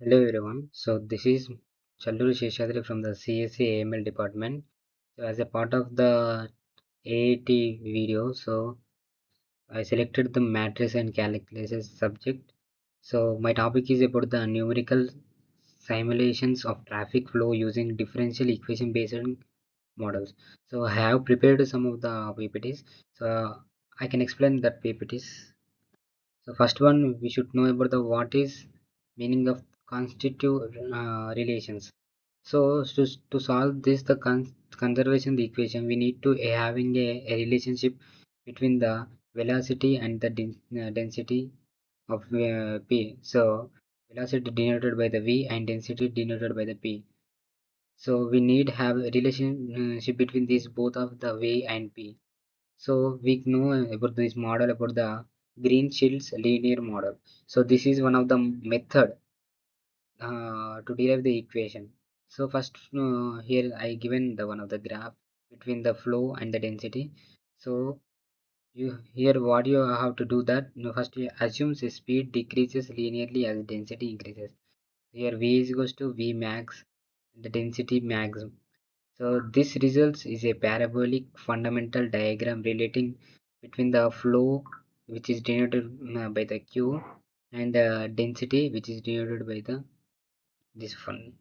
Hello everyone. So this is Challuru Sheshadri from the CSC AML department. So as a part of the AAT video, so I selected the matrix and calculus subject. So my topic is about the numerical simulations of traffic flow using differential equation based models. So I have prepared some of the PPTs. So I can explain that PPTs. So first one we should know about the what is meaning of constitutive relations. So to solve this the conservation equation we need to having a relationship between the velocity and the density of p. So velocity denoted by the v and density denoted by the p. So we need have a relationship between these both of the v and p. So we know about this model about the green shields linear model. So this is one of the method to derive the equation. So first here I given the one of the graph between the flow and the density. So you here what you have to do that first you assumes the speed decreases linearly as density increases. Here v is equals to v max, the density max. So this results is a parabolic fundamental diagram relating between the flow which is denoted by the q and the density which is denoted by the this one.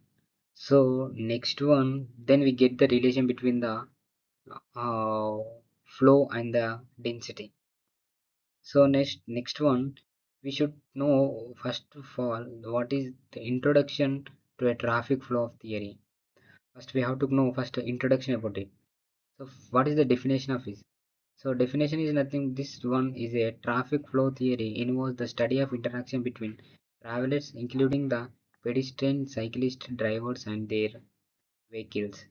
So next one then we get the relation between the uh, flow and the density. So next one we should know first of all what is the introduction to a traffic flow of theory. First we have to know first introduction about it. So what is the definition of it? So definition is nothing. This one is a traffic flow theory involves the study of interaction between travelers, including the pedestrian, cyclist, drivers, and their vehicles.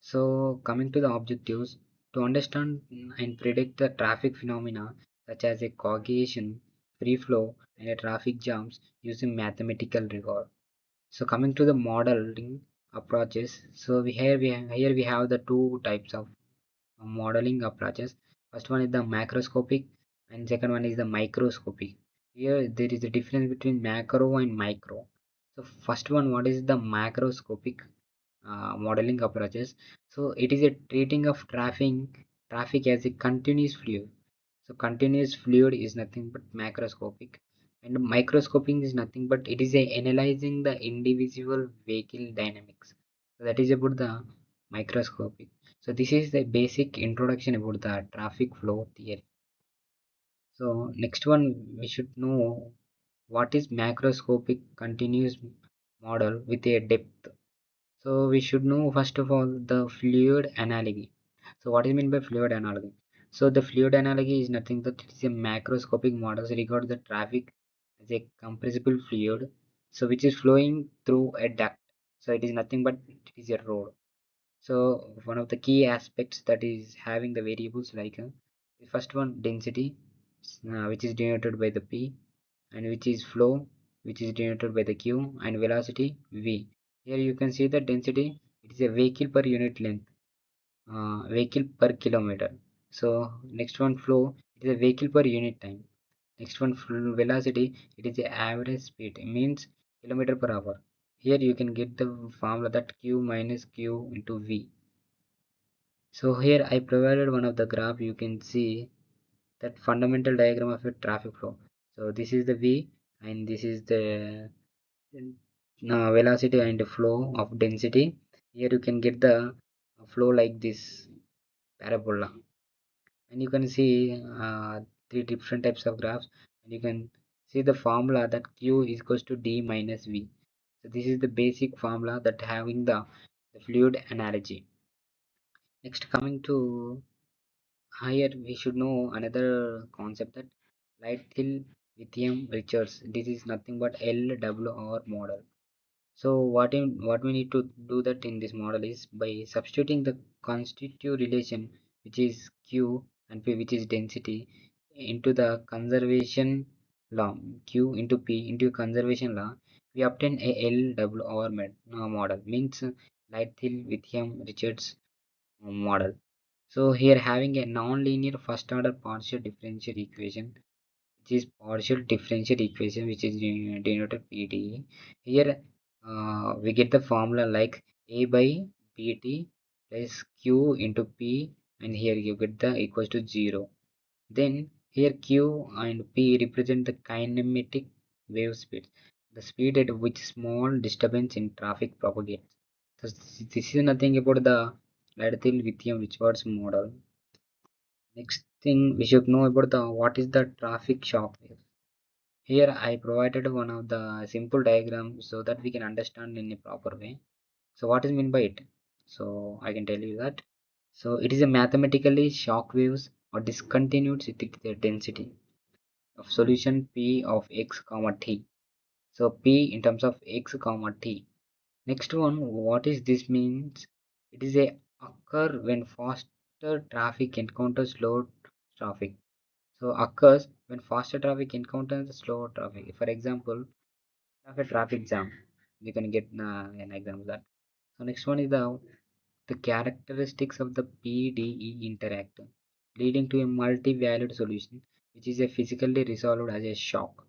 So coming to the objectives, to understand and predict the traffic phenomena such as a coagulation, free flow, and a traffic jams using mathematical rigor. So coming to the modeling approaches, so here we have the two types of modeling approaches. First one is the macroscopic and second one is the microscopic. Here there is a difference between macro and micro. So first one, what is the macroscopic modeling approaches? So it is a treating of traffic as a continuous fluid. So continuous fluid is nothing but macroscopic, and microscoping is nothing but it is a analyzing the individual vehicle dynamics. So that is about the microscopic. So this is the basic introduction about the traffic flow theory. So next one we should know what is macroscopic continuous model with a depth. So we should know first of all the fluid analogy. So what is meant by fluid analogy? So the fluid analogy is nothing but it is a macroscopic model regard the traffic as a compressible fluid, so which is flowing through a duct. So it is nothing but it is a road. So one of the key aspects that is having the variables like the first one density, which is denoted by the p, and which is flow, which is denoted by the q, and velocity v. Here you can see the density. It is a vehicle per unit length, vehicle per kilometer. So next one flow, it is a vehicle per unit time. Next one velocity, it is the average speed. It means kilometer per hour. Here you can get the formula that q minus q into v. So here I provided one of the graph. You can see that fundamental diagram of a traffic flow. So this is the V and this is the velocity and flow of density. Here you can get the flow like this parabola, and you can see three different types of graphs, and you can see the formula that Q is equals to D minus V. So this is the basic formula that having the fluid analogy. Next coming to here we should know another concept that light hill lithium Richards. This is nothing but LWR model. So what we need to do that in this model is by substituting the constitutive relation which is Q and P which is density into the conservation law Q into P into conservation law, we obtain a LWR model means light hill lithium Richards model. So here having a non-linear first order partial differential equation which is partial differential equation, which is denoted PDE. Here we get the formula like A by bt plus q into p, and here you get the equals to 0. Then here q and p represent the kinematic wave speed, the speed at which small disturbance in traffic propagates. So this is nothing about the Ladethil lithium Richards model. Next thing we should know about the what is the traffic shock wave. Here I provided one of the simple diagrams so that we can understand in a proper way. So what is meant by it? So I can tell you that. So it is a mathematically shock waves or discontinued density of solution P of x comma t. So P in terms of x comma t. Next one, what is this means? It is a occur when faster traffic encounters slow traffic. So occurs when faster traffic encounters slow traffic. For example, of a traffic jam. You can get an example of that. So next one is the characteristics of the PDE interact, leading to a multi-valued solution, which is a physically resolved as a shock.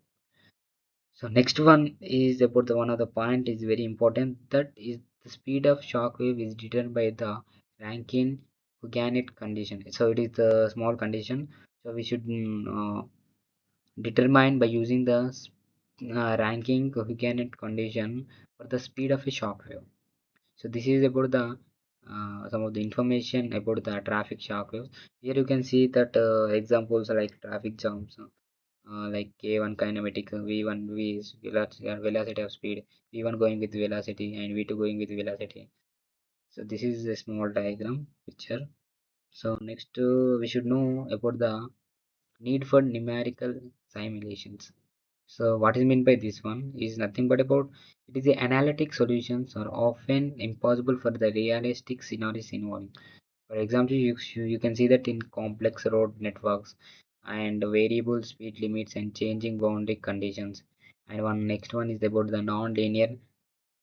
So next one is about the one of the point is very important, that is the speed of shock wave is determined by the Rankine-Hughes condition. So it is the small condition. So we should determine by using the ranking Hughes condition for the speed of a shock wave. So this is about the some of the information about the traffic shock waves. Here you can see that examples like traffic jams, like K1 kinematic, V1 V is velocity of speed, V1 going with velocity and V2 going with velocity. So this is a small diagram picture. So next we should know about the need for numerical simulations. So what is meant by this one is nothing but about it is the analytic solutions are often impossible for the realistic scenarios involving. For example, you can see that in complex road networks and variable speed limits and changing boundary conditions. And one next one is about the non-linear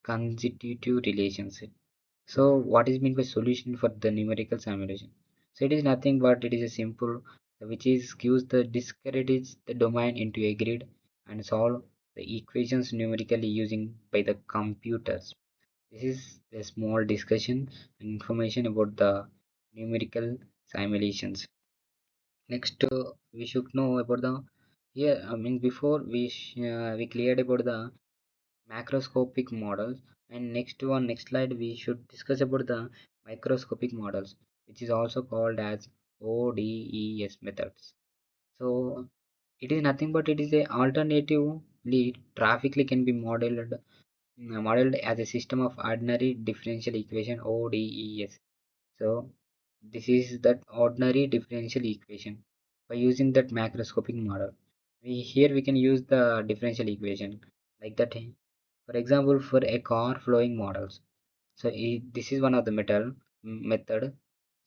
constitutive relationship. So what is meant by solution for the numerical simulation? So it is nothing but it is a simple which is gives the discretize the domain into a grid and solve the equations numerically using by the computers. This is a small discussion and information about the numerical simulations. Next, we should know about the here. I mean, before we cleared about the macroscopic models, and next slide we should discuss about the microscopic models, which is also called as ODES methods. So it is nothing but it is a alternatively graphically can be modeled as a system of ordinary differential equation ODES. So this is that ordinary differential equation by using that macroscopic model. Here we can use the differential equation like that. For example, for a car flowing models. So this is one of the method.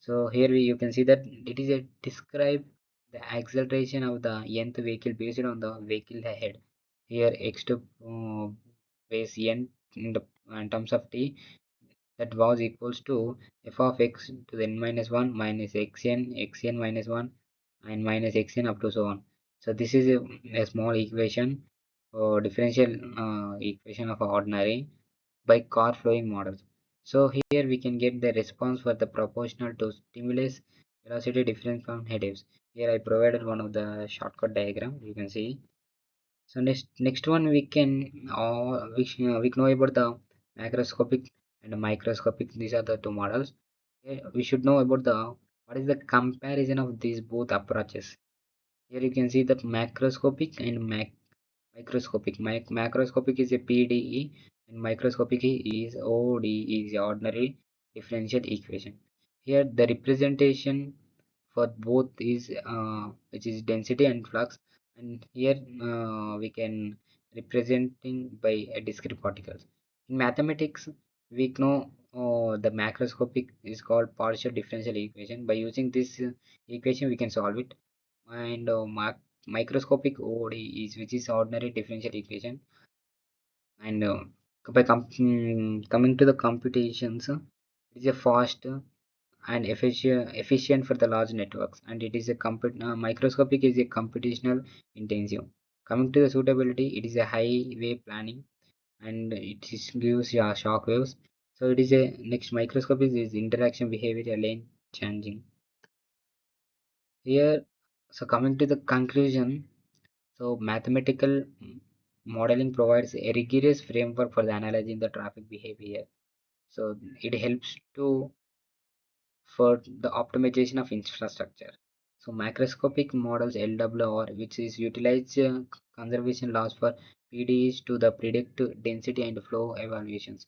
So here you can see that it is a describe the acceleration of the nth vehicle based on the vehicle ahead. Here x to base n in terms of t, that was equals to f of x to the n minus 1 minus xn minus 1 and minus xn up to so on. So this is a small equation or differential equation of ordinary by car flowing models. So here we can get the response for the proportional to stimulus velocity difference from head waves. Here I provided one of the shortcut diagram you can see. So next one we can we know about the macroscopic and microscopic. These are the two models. Here we should know about the what is the comparison of these both approaches. Here you can see that macroscopic and microscopic. Macroscopic is a PDE and microscopic is ODE, is ordinary differential equation. Here the representation for both is which is density and flux, and here we can representing by a discrete particles. In mathematics we know the macroscopic is called partial differential equation. By using this equation we can solve it, and microscopic ODE is which is ordinary differential equation. And coming to the computations, it is a fast and efficient for the large networks, and it is a microscopic is a computational intensive. Coming to the suitability, it is a high wave planning, and gives shock waves. So it is a next microscope is interaction behavior lane changing here. So coming to the conclusion, so mathematical modeling provides a rigorous framework for the analyzing the traffic behavior. So it helps to for the optimization of infrastructure. So macroscopic models LWR, which is utilized conservation laws for PDEs to the predict density and flow evaluations.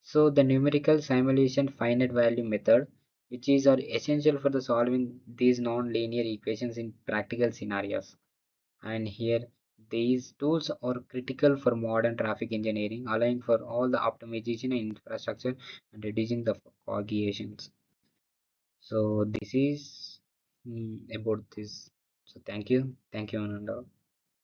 So the numerical simulation finite value method, which is are essential for the solving these non-linear equations in practical scenarios. And here these tools are critical for modern traffic engineering, allowing for all the optimization and infrastructure and reducing the coagulations. So this is about this. So thank you, Ananda.